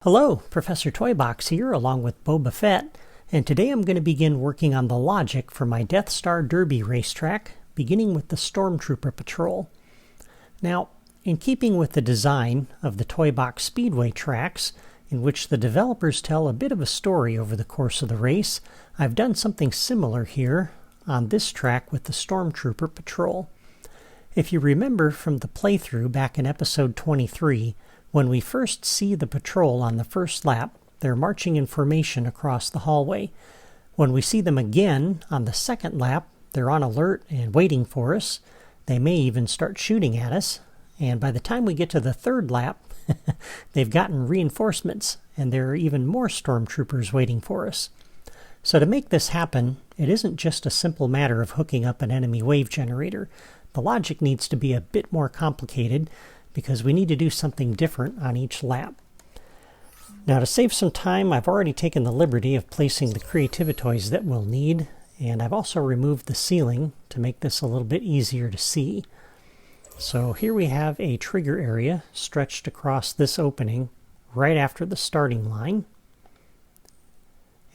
Hello, Professor Toybox here along with Boba Fett, and today I'm going to begin working on the logic for my Death Star Derby racetrack, beginning with the Stormtrooper Patrol. Now, in keeping with the design of the Toybox Speedway tracks, in which the developers tell a bit of a story over the course of the race, I've done something similar here on this track with the Stormtrooper Patrol. If you remember from the playthrough back in episode 23, when we first see the patrol on the first lap, they're marching in formation across the hallway. When we see them again on the second lap, they're on alert and waiting for us. They may even start shooting at us. And by the time we get to the third lap, they've gotten reinforcements, and there are even more stormtroopers waiting for us. So to make this happen, it isn't just a simple matter of hooking up an enemy wave generator. The logic needs to be a bit more complicated, because we need to do something different on each lap. Now, to save some time, I've already taken the liberty of placing the creativitoys that we'll need, and I've also removed the ceiling to make this a little bit easier to see. So here we have a trigger area stretched across this opening right after the starting line.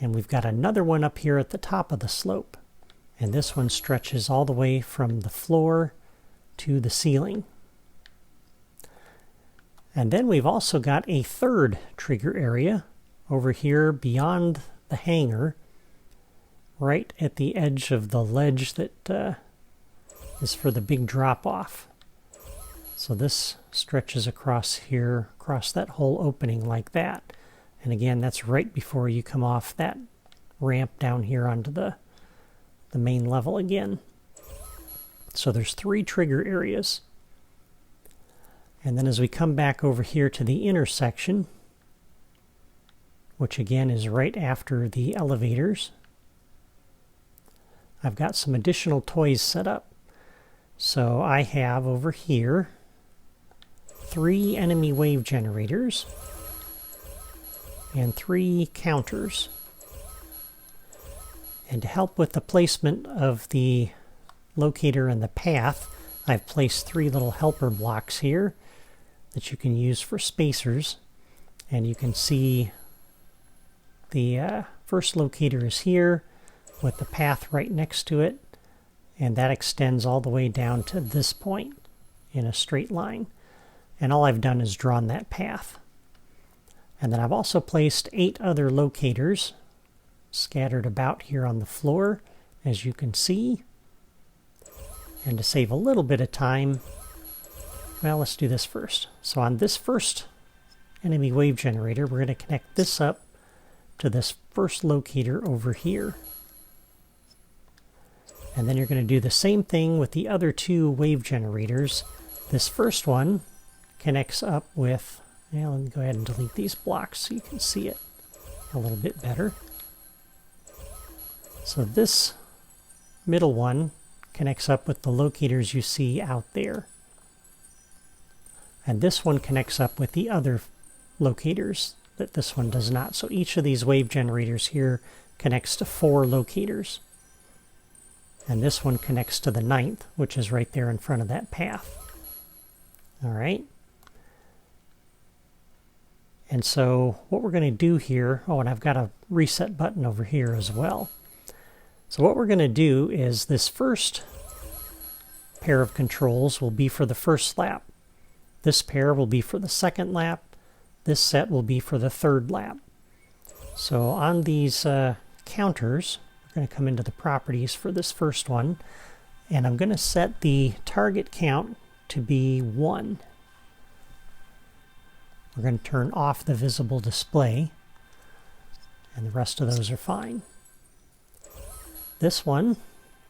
And we've got another one up here at the top of the slope. And this one stretches all the way from the floor to the ceiling. And then we've also got a third trigger area over here beyond the hangar, right at the edge of the ledge that is for the big drop-off. So this stretches across here, across that whole opening like that. And again, that's right before you come off that ramp down here onto the main level again. So there's 3 trigger areas. And then as we come back over here to the intersection, which again is right after the elevators, I've got some additional toys set up. So I have over here 3 enemy wave generators and 3 counters. And to help with the placement of the locator and the path, I've placed 3 little helper blocks here that you can use for spacers. And you can see the first locator is here with the path right next to it, and that extends all the way down to this point in a straight line. And all I've done is drawn that path. And then I've also placed 8 other locators scattered about here on the floor, as you can see. And to save a little bit of time, well, let's do this first. So on this first enemy wave generator, we're going to connect this up to this first locator over here. And then you're going to do the same thing with the other 2 wave generators. This first one connects up with, well, let me go ahead and delete these blocks so you can see it a little bit better. So this middle one connects up with the locators you see out there. And this one connects up with the other locators that this one does not. So each of these wave generators here connects to 4 locators. And this one connects to the 9th, which is right there in front of that path. All right. And so what we're going to do here, oh, and I've got a reset button over here as well. So what we're going to do is this first pair of controls will be for the first lap. This pair will be for the second lap. This set will be for the third lap. So on these counters, we're going to come into the properties for this first one, and I'm going to set the target count to be 1. We're going to turn off the visible display, and the rest of those are fine. This one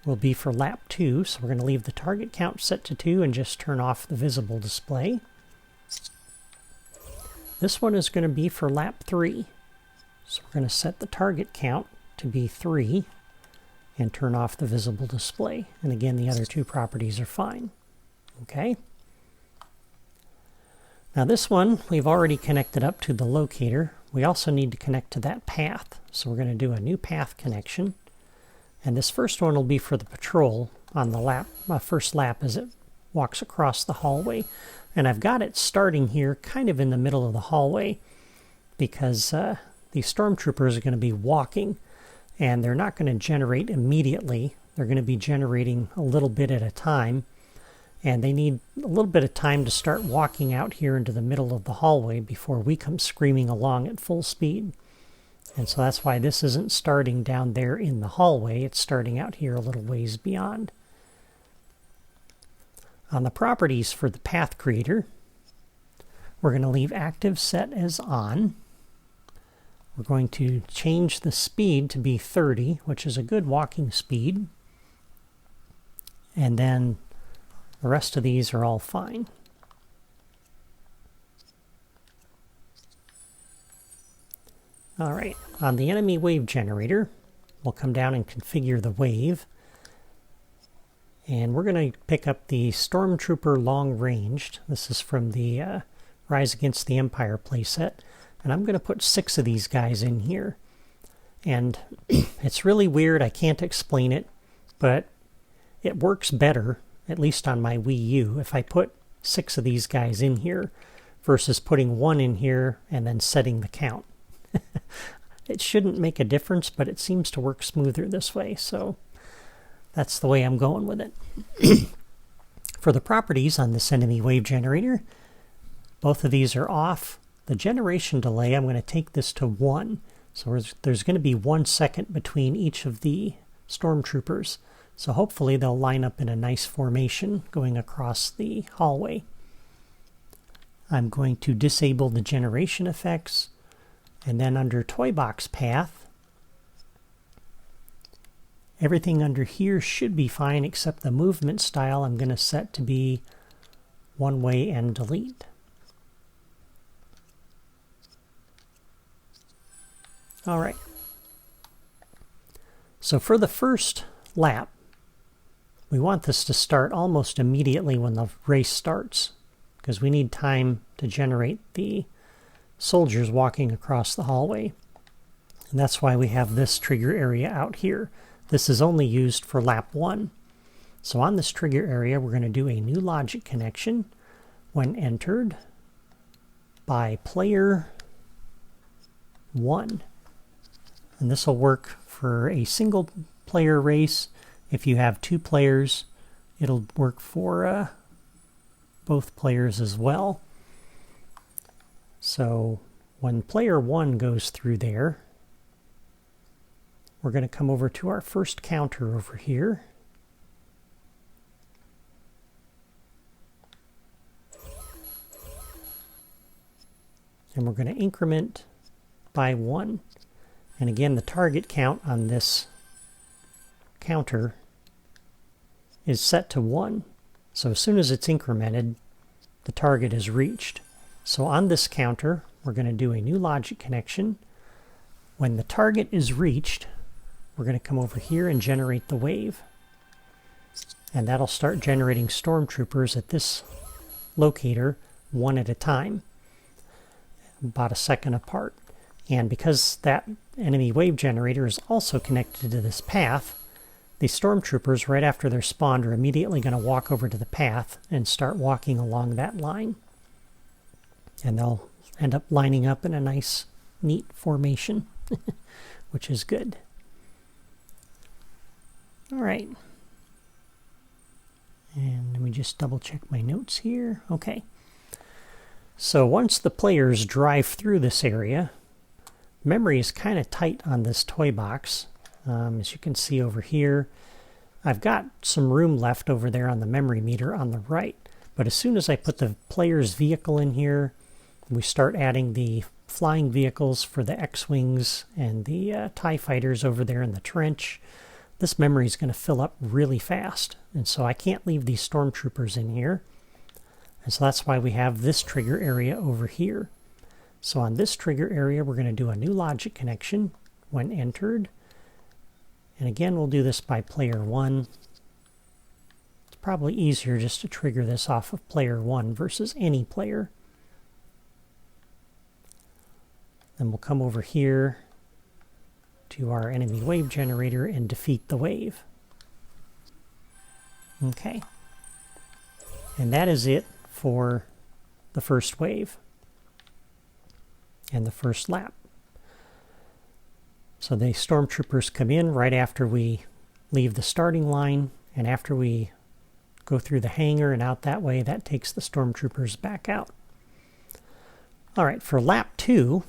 will be for lap 2, so we're going to leave the target count set to 2 and just turn off the visible display. This one is going to be for lap 3, so we're going to set the target count to be 3 and turn off the visible display. And again, the other 2 properties are fine. Okay. Now this one we've already connected up to the locator. We also need to connect to that path, so we're going to do a new path connection. And this first one will be for the patrol on the lap, first lap as it walks across the hallway. And I've got it starting here kind of in the middle of the hallway because these stormtroopers are going to be walking, and they're not going to generate immediately. They're going to be generating a little bit at a time, and they need a little bit of time to start walking out here into the middle of the hallway before we come screaming along at full speed. And so that's why this isn't starting down there in the hallway. It's starting out here a little ways beyond. On the properties for the path creator, we're going to leave active set as on. We're going to change the speed to be 30, which is a good walking speed. And then the rest of these are all fine. All right, on the enemy wave generator, we'll come down and configure the wave. And we're going to pick up the Stormtrooper Long Ranged. This is from the Rise Against the Empire playset. And I'm going to put 6 of these guys in here. And it's really weird, I can't explain it, but it works better, at least on my Wii U, if I put 6 of these guys in here versus putting 1 in here and then setting the count. It shouldn't make a difference, but it seems to work smoother this way, so that's the way I'm going with it. For the properties on this enemy wave generator, both of these are off. The generation delay, I'm going to take this to 1. So there's going to be 1 second between each of the stormtroopers. So hopefully they'll line up in a nice formation going across the hallway. I'm going to disable the generation effects. And then under Toy Box Path, everything under here should be fine except the movement style I'm going to set to be one way and delete. All right. So for the first lap, we want this to start almost immediately when the race starts, because we need time to generate the soldiers walking across the hallway. And that's why we have this trigger area out here. This is only used for lap 1. So on this trigger area, we're going to do a new logic connection when entered by player 1. And this will work for a single player race. If you have 2 players, it'll work for both players as well. So when player 1 goes through there, we're going to come over to our first counter over here. And we're going to increment by 1. And again, the target count on this counter is set to 1. So as soon as it's incremented, the target is reached. So on this counter, we're going to do a new logic connection. When the target is reached, we're going to come over here and generate the wave. And that'll start generating stormtroopers at this locator 1 at a time, about a second apart. And because that enemy wave generator is also connected to this path, the stormtroopers, right after they're spawned, are immediately going to walk over to the path and start walking along that line. And they'll end up lining up in a nice, neat formation, which is good. All right. And let me just double check my notes here. Okay. So once the players drive through this area, memory is kind of tight on this toy box. As you can see over here, I've got some room left over there on the memory meter on the right. But as soon as I put the player's vehicle in here, we start adding the flying vehicles for the X-Wings and the TIE fighters over there in the trench. This memory is going to fill up really fast. And so I can't leave these stormtroopers in here. And so that's why we have this trigger area over here. So on this trigger area, we're going to do a new logic connection when entered. And again, we'll do this by player 1. It's probably easier just to trigger this off of player 1 versus any player. Then we'll come over here to our enemy wave generator and defeat the wave. Okay. And that is it for the first wave. and the first lap. So the stormtroopers come in right after we leave the starting line, and after we go through the hangar and out that way, that takes the stormtroopers back out. All right, for lap 2,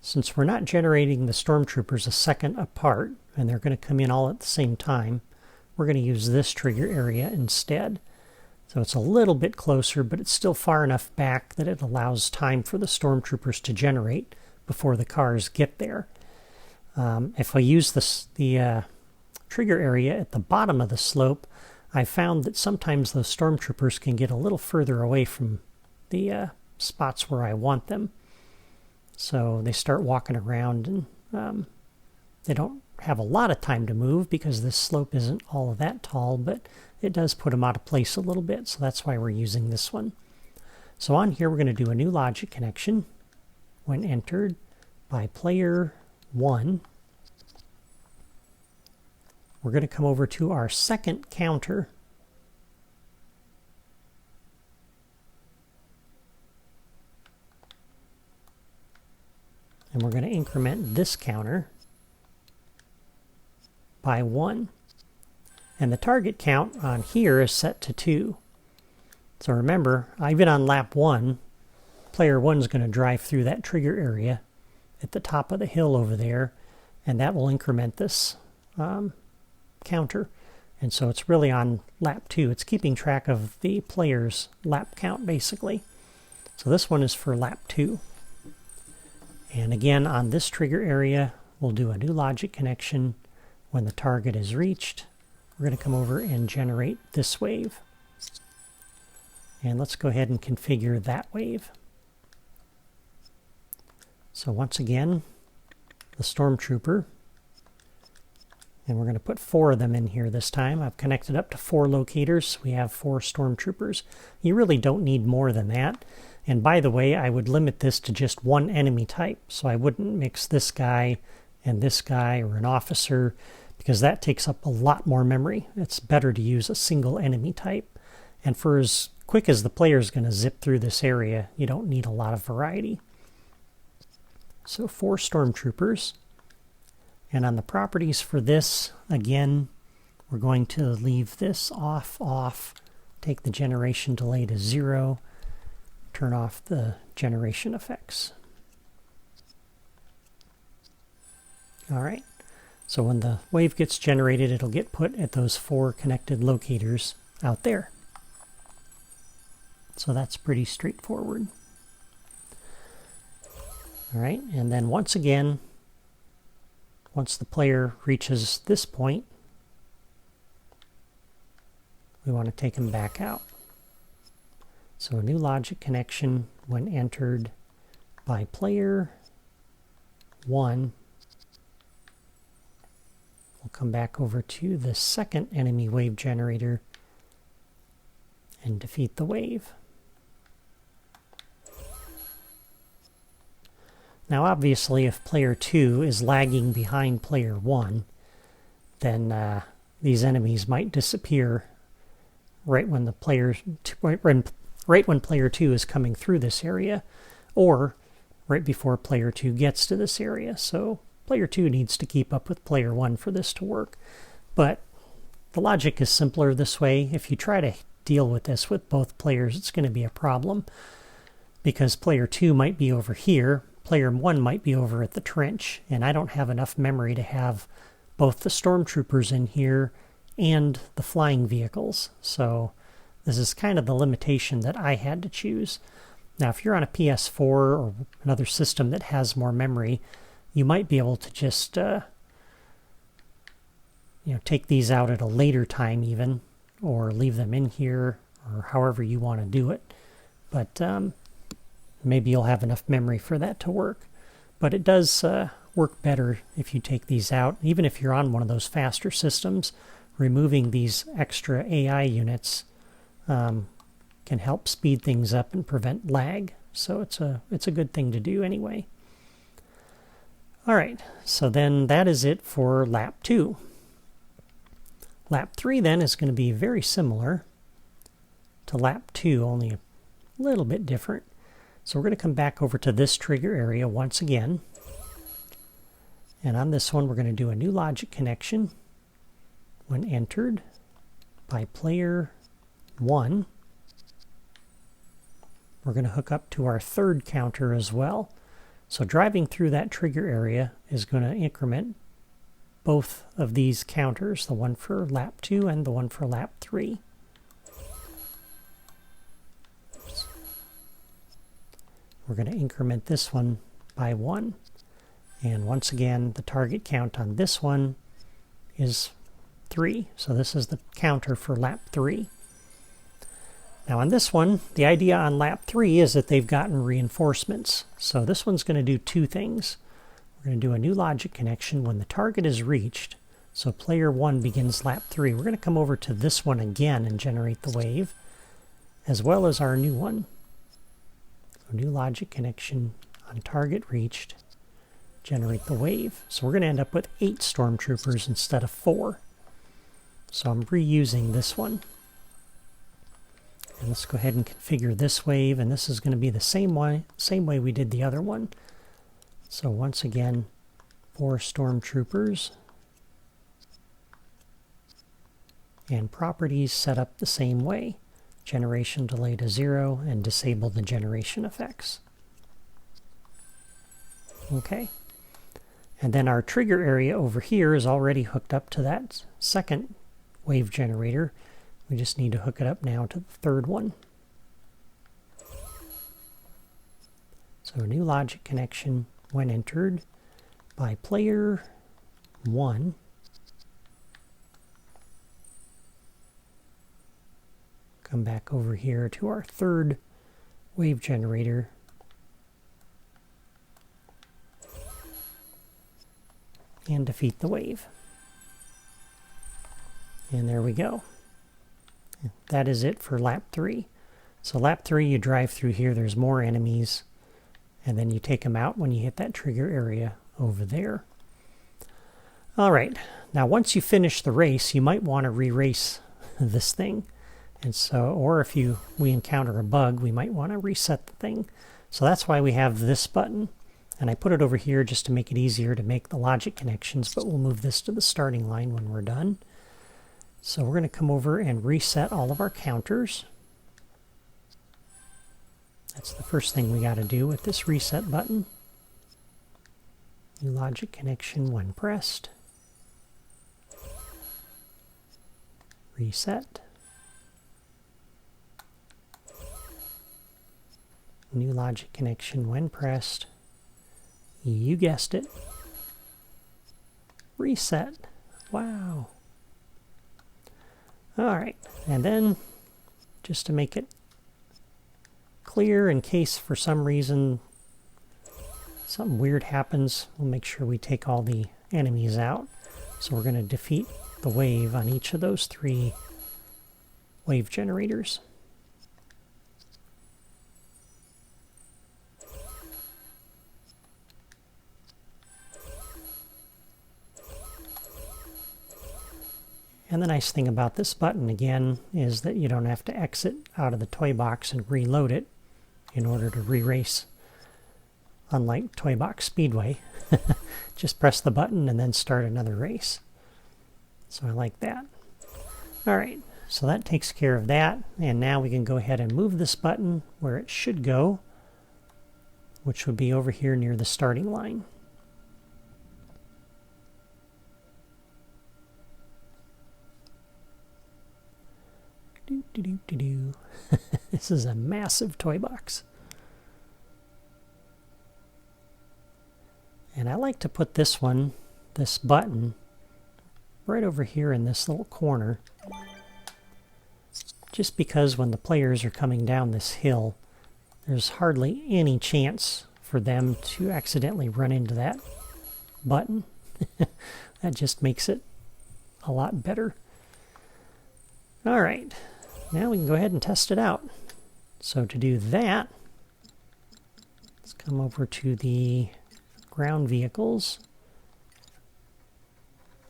since we're not generating the stormtroopers a second apart, and they're going to come in all at the same time, we're going to use this trigger area instead. So it's a little bit closer, but it's still far enough back that it allows time for the stormtroopers to generate before the cars get there. If I use the trigger area at the bottom of the slope, I found that sometimes those stormtroopers can get a little further away from the spots where I want them. So they start walking around, and they don't have a lot of time to move because this slope isn't all of that tall, but it does put them out of place a little bit, so that's why we're using this one. So on here we're going to do a new logic connection. When entered by player 1, we're going to come over to our second counter. And we're going to increment this counter by 1. And the target count on here is set to 2. So remember, even on lap 1, player 1 is going to drive through that trigger area at the top of the hill over there, and that will increment this counter. And so it's really on lap 2. It's keeping track of the player's lap count, basically. So this one is for lap 2. And again, on this trigger area, we'll do a new logic connection. When the target is reached, we're going to come over and generate this wave. And let's go ahead and configure that wave. So once again, the Stormtrooper, and we're going to put 4 of them in here this time. I've connected up to 4 locators. We have 4 Stormtroopers. You really don't need more than that. And by the way, I would limit this to just one enemy type. So I wouldn't mix this guy and this guy or an officer, because that takes up a lot more memory. It's better to use a single enemy type. And for as quick as the player is going to zip through this area, you don't need a lot of variety. So 4 Stormtroopers. And on the properties for this, again, we're going to leave this off, take the generation delay to 0, turn off the generation effects. All right, so when the wave gets generated, it'll get put at those 4 connected locators out there. So that's pretty straightforward. All right, and then once again, once the player reaches this point, we want to take them back out. So a new logic connection when entered by player 1. We'll come back over to the second enemy wave generator and defeat the wave. Now obviously if player 2 is lagging behind player 1, then these enemies might disappear right when player 2 is coming through this area, or right before player 2 gets to this area. So player 2 needs to keep up with player 1 for this to work. But the logic is simpler this way. If you try to deal with this with both players, it's going to be a problem, because player 2 might be over here, player 1 might be over at the trench, and I don't have enough memory to have both the stormtroopers in here and the flying vehicles. So this is kind of the limitation that I had to choose. Now if you're on a PS4 or another system that has more memory, you might be able to just take these out at a later time even, or leave them in here, or however you want to do it. But maybe you'll have enough memory for that to work. But it does work better if you take these out. Even if you're on one of those faster systems, removing these extra AI units can help speed things up and prevent lag. So it's a good thing to do anyway. All right, so then that is it for lap 2. Lap 3 then is going to be very similar to lap 2, only a little bit different. So we're going to come back over to this trigger area once again. And on this one, we're going to do a new logic connection when entered by player 1. We're going to hook up to our third counter as well. So driving through that trigger area is going to increment both of these counters, the one for lap 2 and the one for lap 3. We're going to increment this one by 1. And once again, the target count on this one is 3. So this is the counter for lap 3. Now on this one, the idea on lap 3 is that they've gotten reinforcements. So this one's going to do two things. We're going to do a new logic connection when the target is reached. So player 1 begins lap 3. We're going to come over to this one again and generate the wave, as well as our new one. So new logic connection on target reached, generate the wave. So we're going to end up with 8 Stormtroopers instead of 4. So I'm reusing this one. And let's go ahead and configure this wave, and this is going to be the same way we did the other one. So once again, 4 Stormtroopers. And properties set up the same way. Generation delay to 0 and disable the generation effects. Okay. And then our trigger area over here is already hooked up to that second wave generator. We just need to hook it up now to the third one. So a new logic connection when entered by player 1. Come back over here to our third wave generator. And defeat the wave. And there we go. That is it for lap 3. So lap 3, you drive through here, there's more enemies, and then you take them out when you hit that trigger area over there. Alright, now once you finish the race, you might want to re-race this thing. And so, or if we encounter a bug, we might want to reset the thing. So that's why we have this button. And I put it over here just to make it easier to make the logic connections, but we'll move this to the starting line when we're done. So we're going to come over and reset all of our counters. That's the first thing we got to do with this reset button. New logic connection when pressed. Reset. New logic connection when pressed. You guessed it. Reset. Wow. Alright, and then just to make it clear in case for some reason something weird happens, we'll make sure we take all the enemies out. So we're going to defeat the wave on each of those 3 wave generators. And the nice thing about this button, again, is that you don't have to exit out of the toy box and reload it in order to re-race. Unlike Toy Box Speedway, just press the button and then start another race. So I like that. Alright, so that takes care of that. And now we can go ahead and move this button where it should go, which would be over here near the starting line. This is a massive toy box. And I like to put this one, this button, right over here in this little corner. Just because when the players are coming down this hill, there's hardly any chance for them to accidentally run into that button. That just makes it a lot better. Alright, now we can go ahead and test it out. So to do that, let's come over to the ground vehicles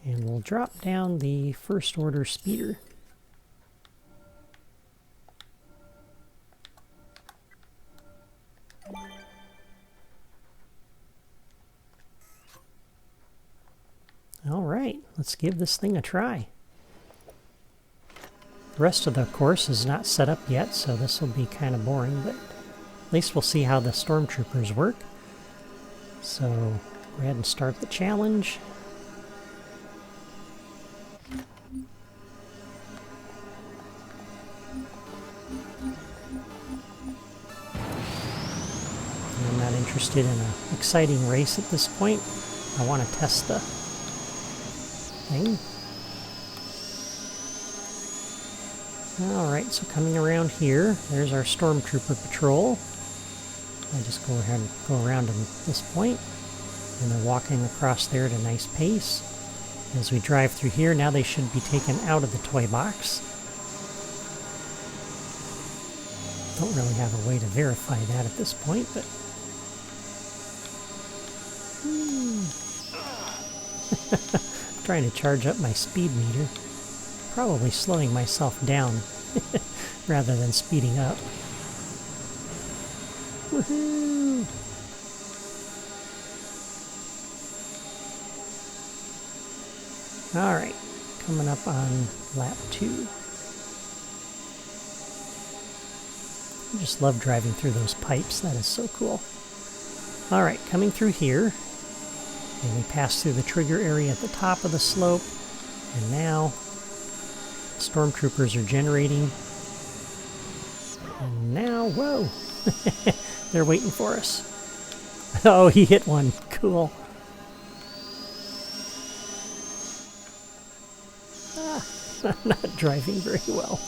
and we'll drop down the first order speeder. Alright, let's give this thing a try. The rest of the course is not set up yet, so this will be kind of boring, but at least we'll see how the Stormtroopers work. So, go ahead and start the challenge. I'm not interested in an exciting race at this point. I want to test the thing. Alright, so coming around here, there's our Stormtrooper Patrol. I just go ahead and go around them at this point, and they're walking across there at a nice pace. As we drive through here, now they should be taken out of the toy box. Don't really have a way to verify that at this point, but... trying to charge up my speed meter. Probably slowing myself down rather than speeding up. Woohoo! Alright, coming up on lap 2. I just love driving through those pipes, that is so cool. Alright, coming through here, and we pass through the trigger area at the top of the slope, and now Stormtroopers are generating. And now, whoa! They're waiting for us. Oh, he hit one. Cool. I'm not driving very well.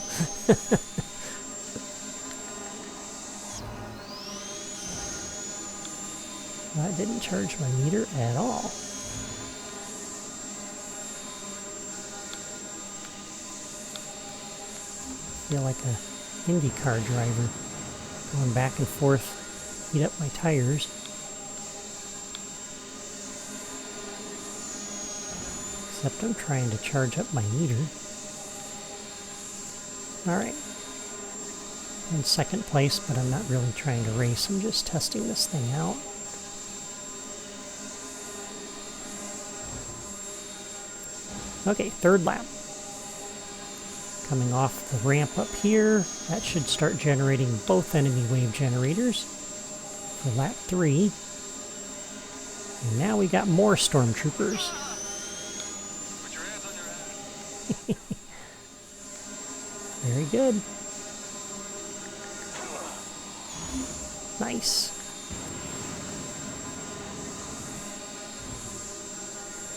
I didn't charge my meter at all. I feel like a IndyCar driver, going back and forth, heat up my tires. Except I'm trying to charge up my meter. Alright. In second place, but I'm not really trying to race. I'm just testing this thing out. Okay, third lap. Coming off the ramp up here, that should start generating both enemy wave generators for lap 3. And now we got more Stormtroopers. Put your hands on your head. Very good. Nice.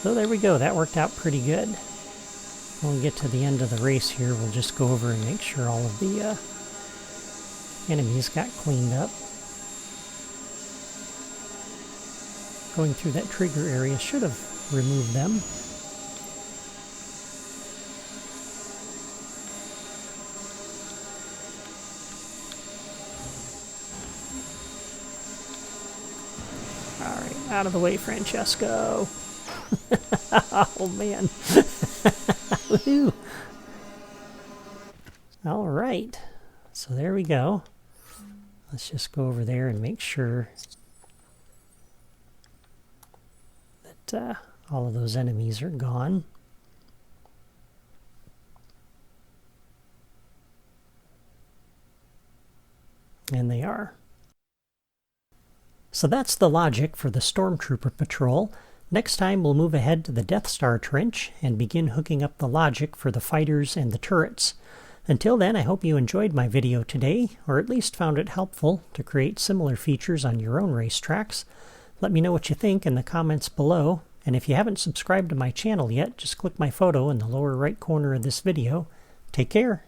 So there we go, that worked out pretty good. When we get to the end of the race here, we'll just go over and make sure all of the enemies got cleaned up. Going through that trigger area should have removed them. Alright, out of the way, Francesco. Oh man. Woohoo. Alright, so there we go. Let's just go over there and make sure that all of those enemies are gone. And they are. So that's the logic for the Stormtrooper Patrol. Next time we'll move ahead to the Death Star Trench and begin hooking up the logic for the fighters and the turrets. Until then, I hope you enjoyed my video today, or at least found it helpful to create similar features on your own racetracks. Let me know what you think in the comments below, and if you haven't subscribed to my channel yet, just click my photo in the lower right corner of this video. Take care!